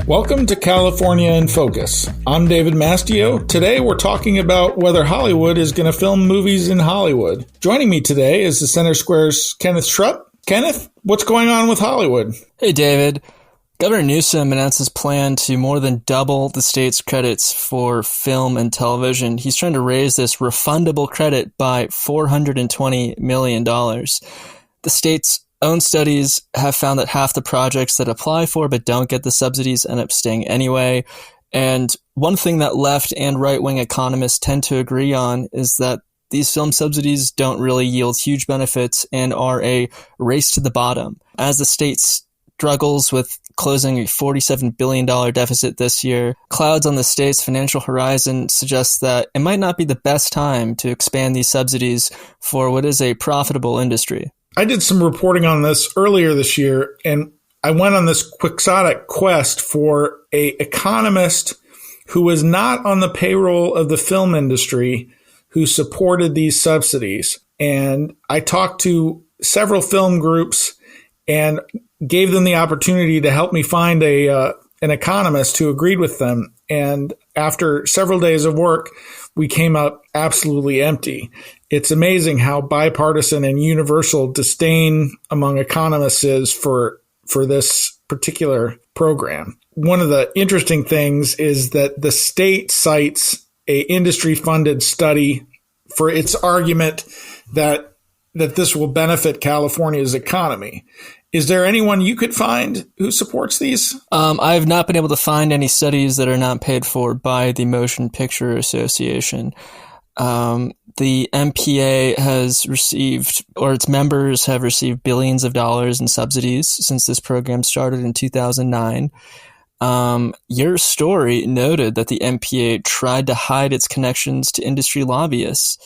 Welcome to California in Focus. I'm David Mastio. Today we're talking about whether Hollywood is going to film movies in Hollywood. Joining me today is the Center Square's Kenneth Schrupp. Kenneth, what's going on with Hollywood? Hey, David. Governor Newsom announced his plan to more than double the state's credits for film and television. He's trying to raise this refundable credit by $420 million. The state's own studies have found that half the projects that apply for but don't get the subsidies end up staying anyway. And one thing that left and right-wing economists tend to agree on is that these film subsidies don't really yield huge benefits and are a race to the bottom. As the state struggles with closing a $47 billion deficit this year, clouds on the state's financial horizon suggest that it might not be the best time to expand these subsidies for what is a profitable industry. I did some reporting on this earlier this year, and I went on this quixotic quest for an economist who was not on the payroll of the film industry who supported these subsidies. And I talked to several film groups and gave them the opportunity to help me find an economist who agreed with them. And after several days of work, we came up absolutely empty. It's amazing how bipartisan and universal disdain among economists is for this particular program. One of the interesting things is that the state cites a industry-funded study for its argument that this will benefit California's economy. Is there anyone you could find who supports these? I've not been able to find any studies that are not paid for by the Motion Picture Association. The MPA has received, or its members have received, billions of dollars in subsidies since this program started in 2009. Your story noted that the MPA tried to hide its connections to industry lobbyists.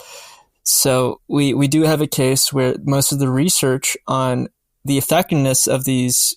So we do have a case where most of the research on the effectiveness of these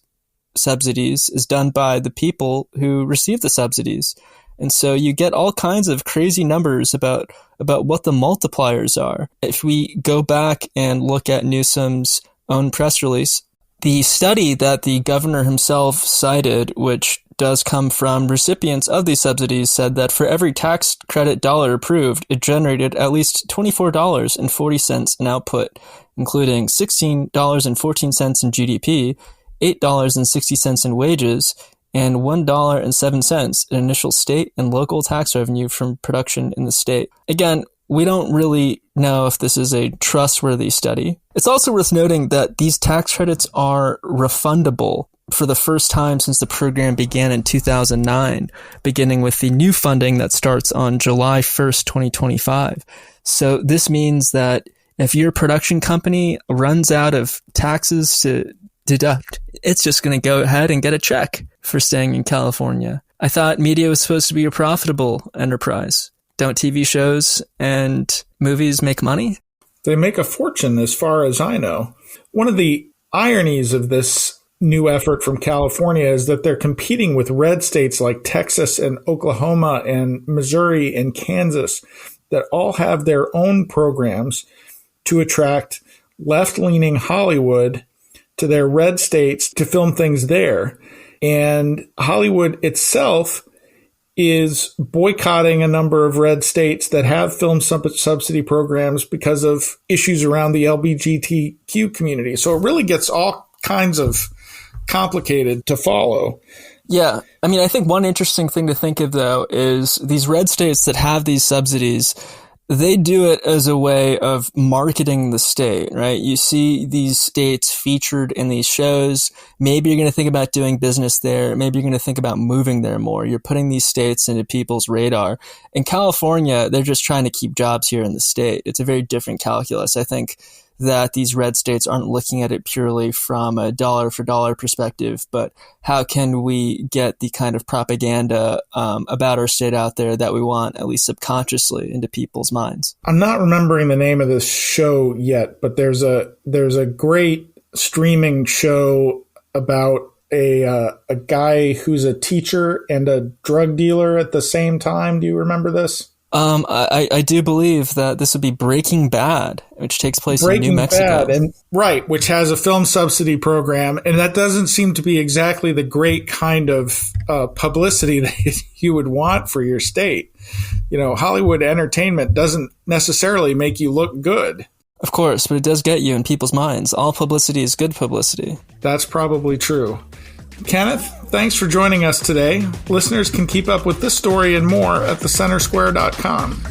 subsidies is done by the people who receive the subsidies. And so you get all kinds of crazy numbers about what the multipliers are. If we go back and look at Newsom's own press release, the study that the governor himself cited, which does come from recipients of these subsidies, said that for every tax credit dollar approved, it generated at least $24.40 in output, including $16.14 in GDP, $8.60 in wages, and $1.07 in initial state and local tax revenue from production in the state. Again, we don't really know if this is a trustworthy study. It's also worth noting that these tax credits are refundable for the first time since the program began in 2009, beginning with the new funding that starts on July 1st, 2025. So this means that if your production company runs out of taxes to deduct, it's just going to go ahead and get a check for staying in California. I thought media was supposed to be a profitable enterprise. Don't TV shows and movies make money? They make a fortune as far as I know. One of the ironies of this new effort from California is that they're competing with red states like Texas and Oklahoma and Missouri and Kansas that all have their own programs to attract left-leaning Hollywood to their red states to film things there. And Hollywood itself is boycotting a number of red states that have film subsidy programs because of issues around the LGBTQ community. So it really gets all kinds of complicated to follow. Yeah. I mean, I think one interesting thing to think of, though, is these red states that have these subsidies, they do it as a way of marketing the state, right? You see these states featured in these shows. Maybe you're going to think about doing business there. Maybe you're going to think about moving there more. You're putting these states into people's radar. In California, they're just trying to keep jobs here in the state. It's a very different calculus. I think that these red states aren't looking at it purely from a dollar for dollar perspective, but how can we get the kind of propaganda about our state out there that we want, at least subconsciously, into people's minds? I'm not remembering the name of this show yet, but there's a great streaming show about a guy who's a teacher and a drug dealer at the same time. Do you remember this? I do believe that this would be Breaking Bad, which takes place in New Mexico. Right, which has a film subsidy program, and that doesn't seem to be exactly the great kind of publicity that you would want for your state. Hollywood entertainment doesn't necessarily make you look good. Of course, but it does get you in people's minds. All publicity is good publicity. That's probably true. Kenneth, thanks for joining us today. Listeners can keep up with this story and more at thecentersquare.com.